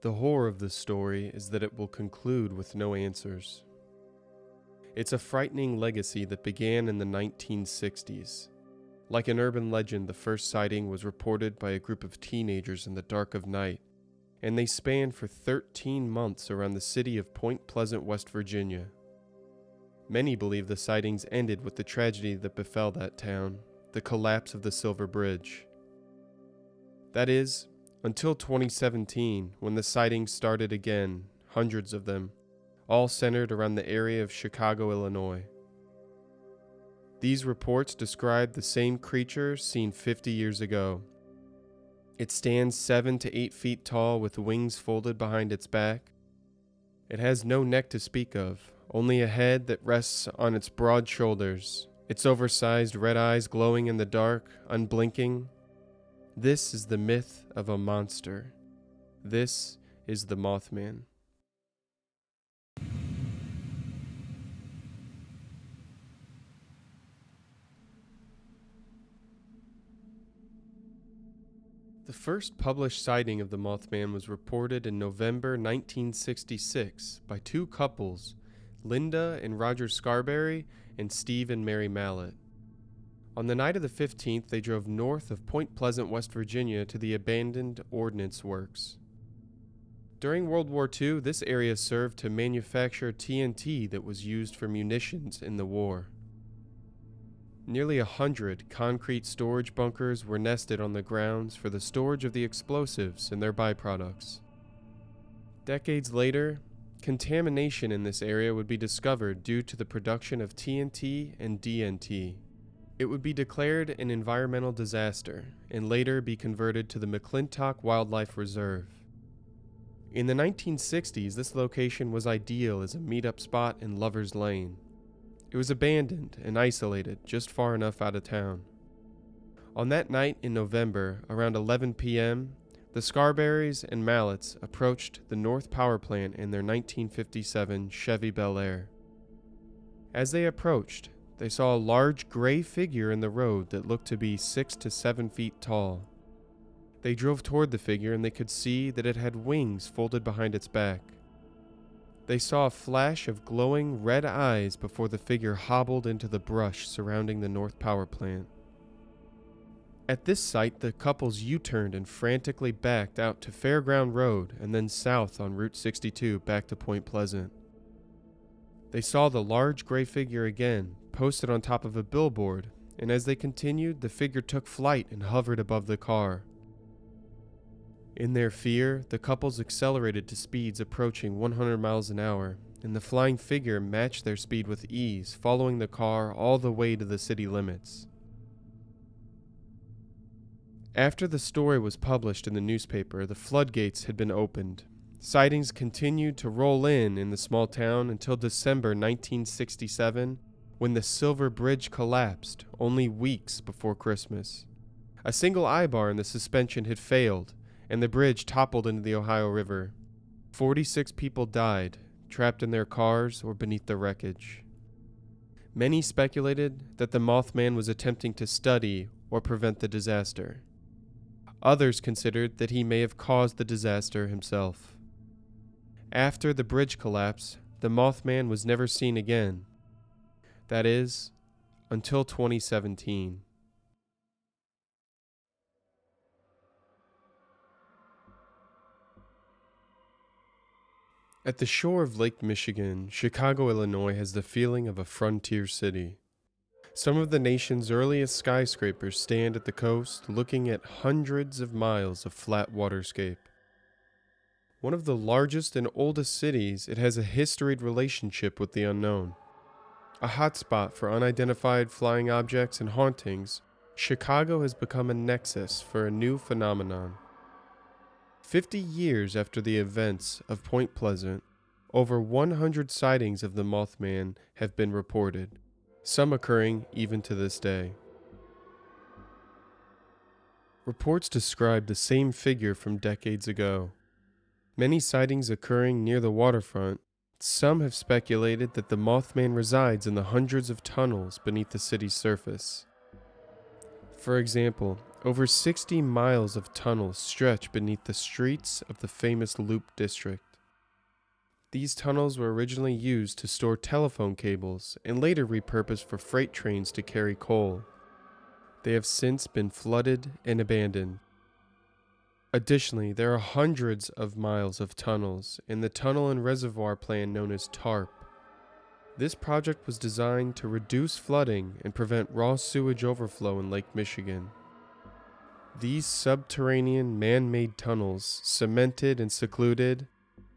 The horror of this story is that it will conclude with no answers. It's a frightening legacy that began in the 1960s. Like an urban legend, the first sighting was reported by a group of teenagers in the dark of night, and they spanned for 13 months around the city of Point Pleasant, West Virginia. Many believe the sightings ended with the tragedy that befell that town, the collapse of the Silver Bridge. That is, until 2017, when the sightings started again, hundreds of them, all centered around the area of Chicago, Illinois. These reports describe the same creature seen 50 years ago. It stands 7 to 8 feet tall with wings folded behind its back. It has no neck to speak of, only a head that rests on its broad shoulders, its oversized red eyes glowing in the dark, unblinking. This is the myth of a monster. This is the Mothman. The first published sighting of the Mothman was reported in November 1966 by two couples, Linda and Roger Scarberry and Steve and Mary Mallett. On the night of the 15th, they drove north of Point Pleasant, West Virginia to the abandoned ordnance works. During World War II, this area served to manufacture TNT that was used for munitions in the war. Nearly 100 concrete storage bunkers were nested on the grounds for the storage of the explosives and their byproducts. Decades later, contamination in this area would be discovered due to the production of TNT and DNT. It would be declared an environmental disaster and later be converted to the McClintock Wildlife Reserve. In the 1960s, this location was ideal as a meetup spot in Lover's Lane. It was abandoned and isolated just far enough out of town. On that night in November, around 11 p.m., the Scarberrys and Malletts approached the North Power Plant in their 1957 Chevy Bel Air. As they approached, they saw a large gray figure in the road that looked to be 6 to 7 feet tall. They drove toward the figure and they could see that it had wings folded behind its back. They saw a flash of glowing red eyes before the figure hobbled into the brush surrounding the North Power Plant. At this sight, the couples U-turned and frantically backed out to Fairground Road and then south on Route 62 back to Point Pleasant. They saw the large gray figure again, posted on top of a billboard, and as they continued, the figure took flight and hovered above the car. In their fear, the couples accelerated to speeds approaching 100 miles an hour, and the flying figure matched their speed with ease, following the car all the way to the city limits. After the story was published in the newspaper, the floodgates had been opened. Sightings continued to roll in the small town until December 1967, when the Silver Bridge collapsed, only weeks before Christmas. A single eyebar in the suspension had failed, and the bridge toppled into the Ohio River. 46 people died, trapped in their cars or beneath the wreckage. Many speculated that the Mothman was attempting to study or prevent the disaster. Others considered that he may have caused the disaster himself. After the bridge collapse, the Mothman was never seen again. That is, until 2017. At the shore of Lake Michigan, Chicago, Illinois has the feeling of a frontier city. Some of the nation's earliest skyscrapers stand at the coast, looking at hundreds of miles of flat waterscape. One of the largest and oldest cities, it has a historied relationship with the unknown. A hotspot for unidentified flying objects and hauntings, Chicago has become a nexus for a new phenomenon. 50 years after the events of Point Pleasant, over 100 sightings of the Mothman have been reported, some occurring even to this day. Reports describe the same figure from decades ago. Many sightings occurring near the waterfront. Some have speculated that the Mothman resides in the hundreds of tunnels beneath the city's surface. For example, Over 60 miles of tunnels stretch beneath the streets of the famous Loop District. These tunnels were originally used to store telephone cables and later repurposed for freight trains to carry coal. They have since been flooded and abandoned. Additionally, there are hundreds of miles of tunnels in the tunnel and reservoir plan known as TARP. This project was designed to reduce flooding and prevent raw sewage overflow in Lake Michigan. These subterranean man-made tunnels, cemented and secluded,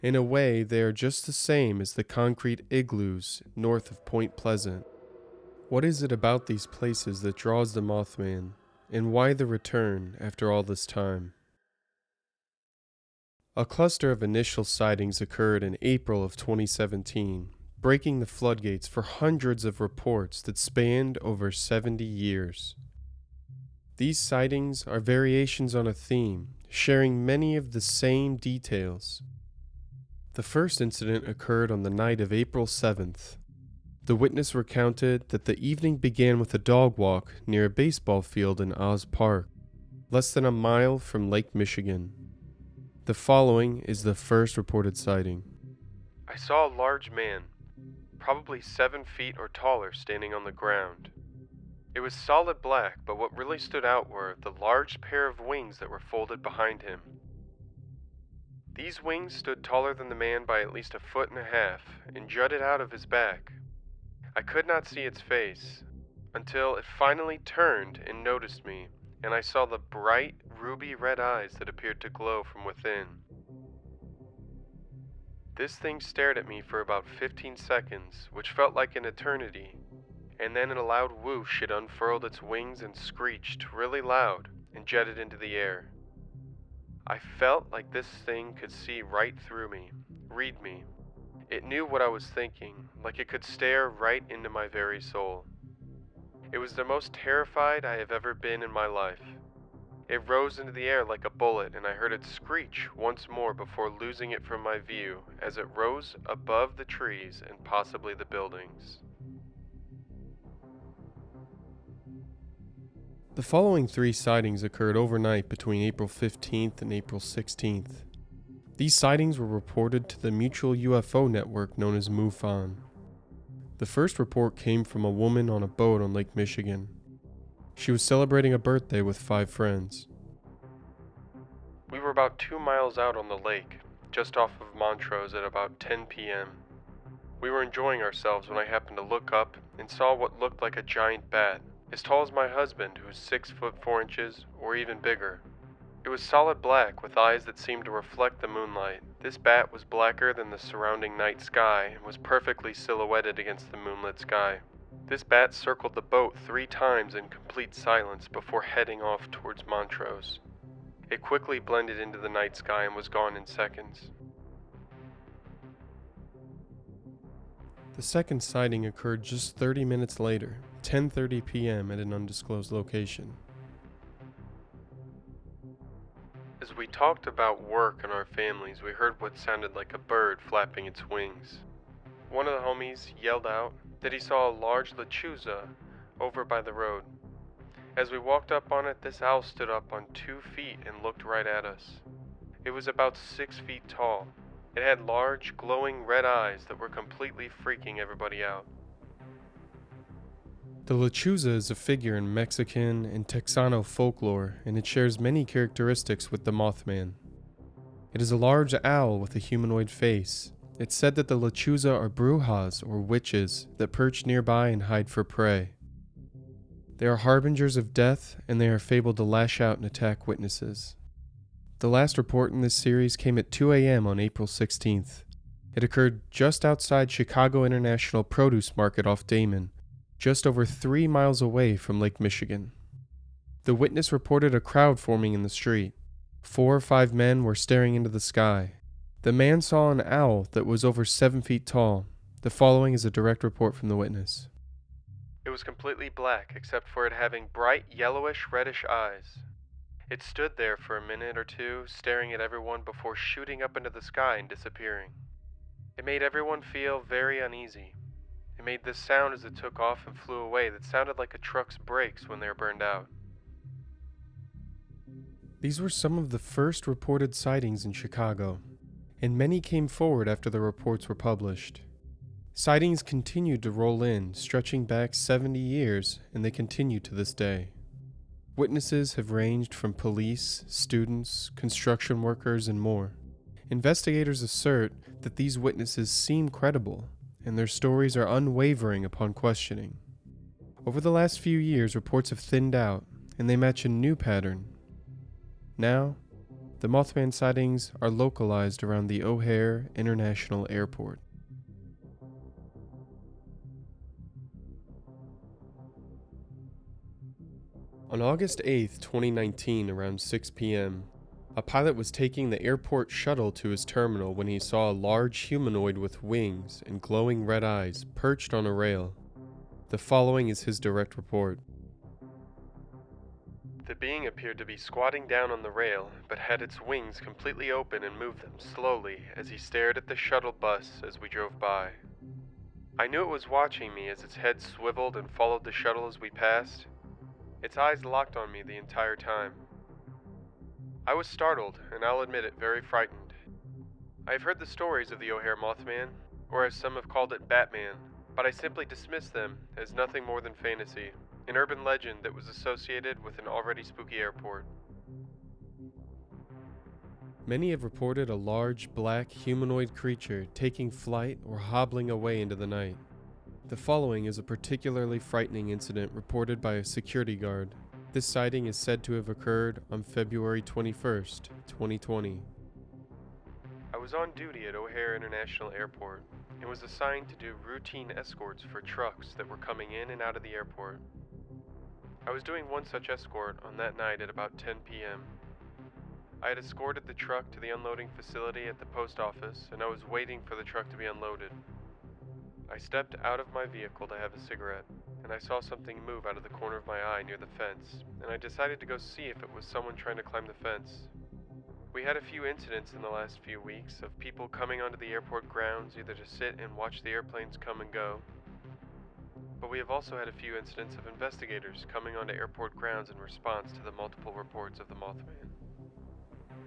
in a way they are just the same as the concrete igloos north of Point Pleasant. What is it about these places that draws the Mothman, and why the return after all this time? A cluster of initial sightings occurred in April of 2017, breaking the floodgates for hundreds of reports that spanned over 70 years. These sightings are variations on a theme, sharing many of the same details. The first incident occurred on the night of April 7th. The witness recounted that the evening began with a dog walk near a baseball field in Oz Park, less than a mile from Lake Michigan. The following is the first reported sighting. I saw a large man, probably 7 feet or taller, standing on the ground. It was solid black, but what really stood out were the large pair of wings that were folded behind him. These wings stood taller than the man by at least 1.5 feet and jutted out of his back. I could not see its face until it finally turned and noticed me, and I saw the bright ruby red eyes that appeared to glow from within. This thing stared at me for about 15 seconds, which felt like an eternity, and then in a loud whoosh it unfurled its wings and screeched really loud and jetted into the air. I felt like this thing could see right through me, read me. It knew what I was thinking, like it could stare right into my very soul. It was the most terrified I have ever been in my life. It rose into the air like a bullet, and I heard it screech once more before losing it from my view as it rose above the trees and possibly the buildings. The following 3 sightings occurred overnight between April 15th and April 16th. These sightings were reported to the mutual UFO network known as MUFON. The first report came from a woman on a boat on Lake Michigan. She was celebrating a birthday with 5 friends. We were about 2 miles out on the lake, just off of Montrose at about 10 p.m. We were enjoying ourselves when I happened to look up and saw what looked like a giant bat, as tall as my husband, who was 6 foot 4 inches, or even bigger. It was solid black with eyes that seemed to reflect the moonlight. This bat was blacker than the surrounding night sky and was perfectly silhouetted against the moonlit sky. This bat circled the boat 3 times in complete silence before heading off towards Montrose. It quickly blended into the night sky and was gone in seconds. The second sighting occurred just 30 minutes later, 10:30 p.m. at an undisclosed location. As we talked about work and our families, we heard what sounded like a bird flapping its wings. One of the homies yelled out that he saw a large lechuza over by the road. As we walked up on it, this owl stood up on 2 feet and looked right at us. It was about 6 feet tall. It had large, glowing red eyes that were completely freaking everybody out. The lechuza is a figure in Mexican and Texano folklore, and it shares many characteristics with the Mothman. It is a large owl with a humanoid face. It's said that the lechuza are brujas, or witches, that perch nearby and hide for prey. They are harbingers of death, and they are fabled to lash out and attack witnesses. The last report in this series came at 2 a.m. on April 16th. It occurred just outside Chicago International Produce Market off Damon, just over 3 miles away from Lake Michigan. The witness reported a crowd forming in the street. 4 or 5 men were staring into the sky. The man saw an owl that was over 7 feet tall. The following is a direct report from the witness. It was completely black, except for it having bright yellowish-reddish eyes. It stood there for a minute or two, staring at everyone before shooting up into the sky and disappearing. It made everyone feel very uneasy. It made this sound as it took off and flew away that sounded like a truck's brakes when they are burned out. These were some of the first reported sightings in Chicago, and many came forward after the reports were published. Sightings continued to roll in, stretching back 70 years, and they continue to this day. Witnesses have ranged from police, students, construction workers, and more. Investigators assert that these witnesses seem credible, and their stories are unwavering upon questioning. Over the last few years, reports have thinned out, and they match a new pattern. Now, the Mothman sightings are localized around the O'Hare International Airport. On August 8, 2019, around 6 p.m., a pilot was taking the airport shuttle to his terminal when he saw a large humanoid with wings and glowing red eyes perched on a rail. The following is his direct report. The being appeared to be squatting down on the rail, but had its wings completely open and moved them slowly as he stared at the shuttle bus as we drove by. I knew it was watching me as its head swiveled and followed the shuttle as we passed. Its eyes locked on me the entire time. I was startled, and I'll admit it, very frightened. I have heard the stories of the O'Hare Mothman, or as some have called it, Batman, but I simply dismissed them as nothing more than fantasy, an urban legend that was associated with an already spooky airport. Many have reported a large, black, humanoid creature taking flight or hobbling away into the night. The following is a particularly frightening incident reported by a security guard. This sighting is said to have occurred on February 21st, 2020. I was on duty at O'Hare International Airport and was assigned to do routine escorts for trucks that were coming in and out of the airport. I was doing one such escort on that night at about 10 p.m. I had escorted the truck to the unloading facility at the post office, and I was waiting for the truck to be unloaded. I stepped out of my vehicle to have a cigarette, and I saw something move out of the corner of my eye near the fence, and I decided to go see if it was someone trying to climb the fence. We had a few incidents in the last few weeks of people coming onto the airport grounds either to sit and watch the airplanes come and go, but we have also had a few incidents of investigators coming onto airport grounds in response to the multiple reports of the Mothman.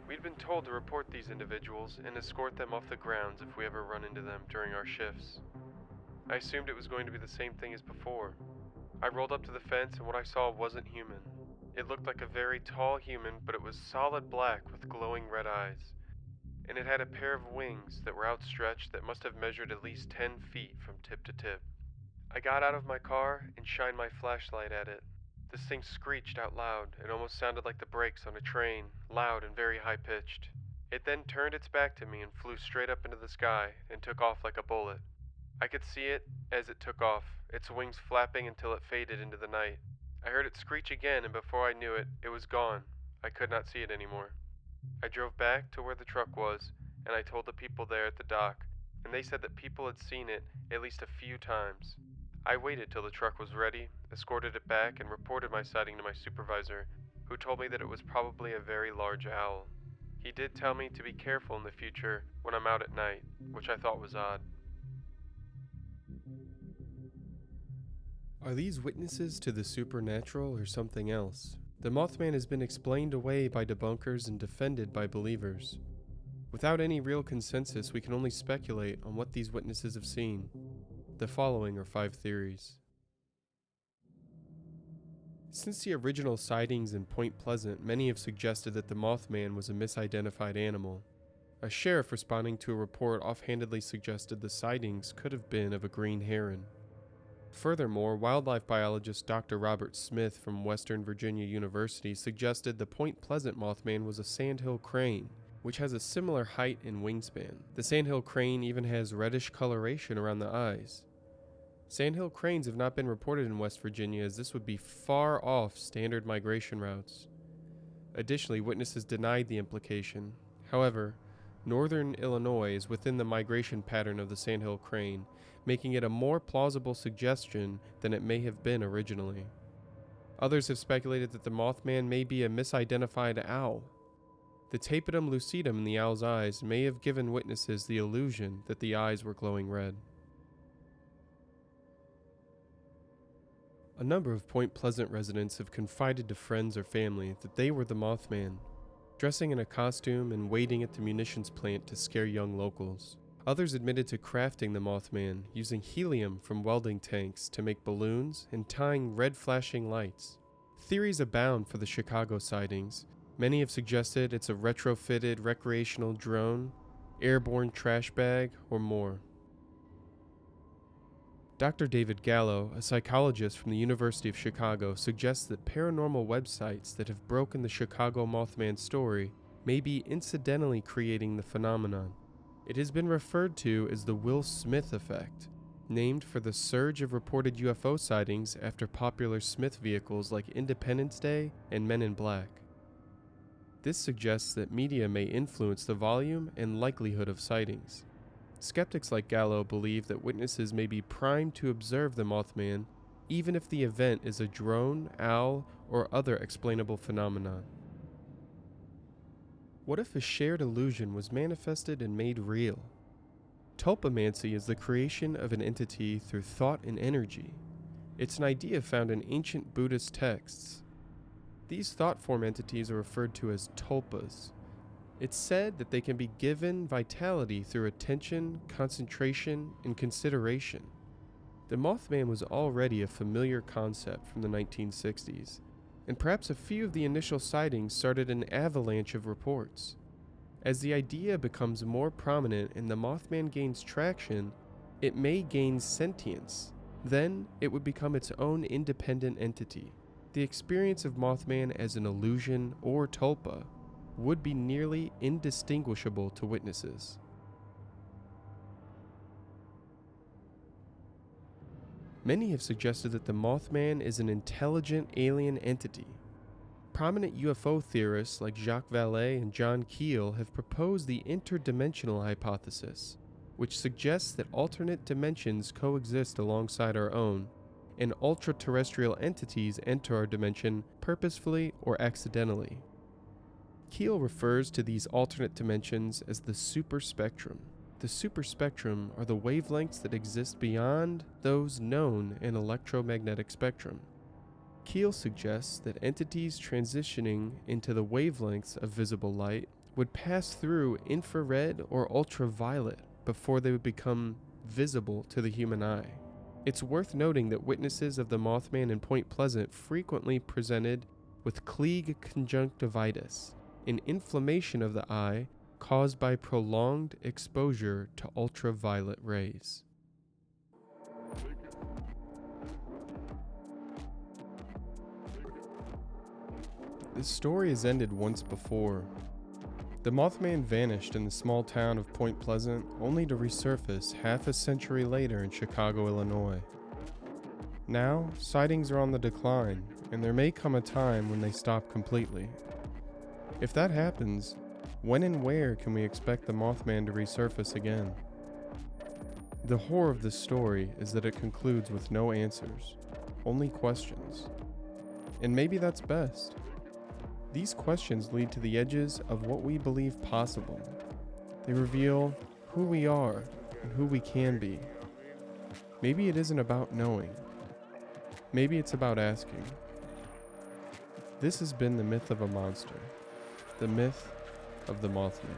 We'd been told to report these individuals and escort them off the grounds if we ever run into them during our shifts. I assumed it was going to be the same thing as before. I rolled up to the fence and what I saw wasn't human. It looked like a very tall human, but it was solid black with glowing red eyes. And it had a pair of wings that were outstretched that must have measured at least 10 feet from tip to tip. I got out of my car and shined my flashlight at it. This thing screeched out loud. It almost sounded like the brakes on a train, loud and very high-pitched. It then turned its back to me and flew straight up into the sky and took off like a bullet. I could see it as it took off, its wings flapping until it faded into the night. I heard it screech again, and before I knew it, it was gone. I could not see it anymore. I drove back to where the truck was, and I told the people there at the dock, and they said that people had seen it at least a few times. I waited till the truck was ready, escorted it back, and reported my sighting to my supervisor, who told me that it was probably a very large owl. He did tell me to be careful in the future when I'm out at night, which I thought was odd. Are these witnesses to the supernatural or something else? The Mothman has been explained away by debunkers and defended by believers. Without any real consensus, we can only speculate on what these witnesses have seen. The following are 5 theories. Since the original sightings in Point Pleasant, many have suggested that the Mothman was a misidentified animal. A sheriff responding to a report offhandedly suggested the sightings could have been of a green heron. Furthermore, wildlife biologist Dr. Robert Smith from Western Virginia University suggested the Point Pleasant Mothman was a sandhill crane, which has a similar height and wingspan. The sandhill crane even has reddish coloration around the eyes. Sandhill cranes have not been reported in West Virginia, as this would be far off standard migration routes. Additionally, witnesses denied the implication. However, northern Illinois is within the migration pattern of the sandhill crane, making it a more plausible suggestion than it may have been originally. Others have speculated that the Mothman may be a misidentified owl. The tapetum lucidum in the owl's eyes may have given witnesses the illusion that the eyes were glowing red. A number of Point Pleasant residents have confided to friends or family that they were the Mothman. dressing in a costume and waiting at the munitions plant to scare young locals. Others admitted to crafting the Mothman using helium from welding tanks to make balloons and tying red flashing lights. Theories abound for the Chicago sightings. Many have suggested it's a retrofitted recreational drone, airborne trash bag, or more. Dr. David Gallo, a psychologist from the University of Chicago, suggests that paranormal websites that have broken the Chicago Mothman story may be incidentally creating the phenomenon. It has been referred to as the Will Smith effect, named for the surge of reported UFO sightings after popular Smith vehicles like Independence Day and Men in Black. This suggests that media may influence the volume and likelihood of sightings. Skeptics like Gallo believe that witnesses may be primed to observe the Mothman, even if the event is a drone, owl, or other explainable phenomenon. What if a shared illusion was manifested and made real? Tulpomancy is the creation of an entity through thought and energy. It's an idea found in ancient Buddhist texts. These thought form entities are referred to as tulpas. It's said that they can be given vitality through attention, concentration, and consideration. The Mothman was already a familiar concept from the 1960s, and perhaps a few of the initial sightings started an avalanche of reports. As the idea becomes more prominent and the Mothman gains traction, it may gain sentience. Then it would become its own independent entity. The experience of Mothman as an illusion or tulpa would be nearly indistinguishable to witnesses. Many have suggested that the Mothman is an intelligent alien entity. Prominent UFO theorists like Jacques Vallée and John Keel have proposed the interdimensional hypothesis, which suggests that alternate dimensions coexist alongside our own, and ultra-terrestrial entities enter our dimension purposefully or accidentally. Keel refers to these alternate dimensions as the superspectrum. The superspectrum are the wavelengths that exist beyond those known in electromagnetic spectrum. Keel suggests that entities transitioning into the wavelengths of visible light would pass through infrared or ultraviolet before they would become visible to the human eye. It's worth noting that witnesses of the Mothman in Point Pleasant frequently presented with Klieg conjunctivitis, an inflammation of the eye caused by prolonged exposure to ultraviolet rays. This story has ended once before. The Mothman vanished in the small town of Point Pleasant, only to resurface half a century later in Chicago, Illinois. Now, sightings are on the decline, and there may come a time when they stop completely. If that happens, when and where can we expect the Mothman to resurface again? The horror of this story is that it concludes with no answers, only questions. And maybe that's best. These questions lead to the edges of what we believe possible. They reveal who we are and who we can be. Maybe it isn't about knowing. Maybe it's about asking. This has been The Myth of a Monster, the myth of the Mothman.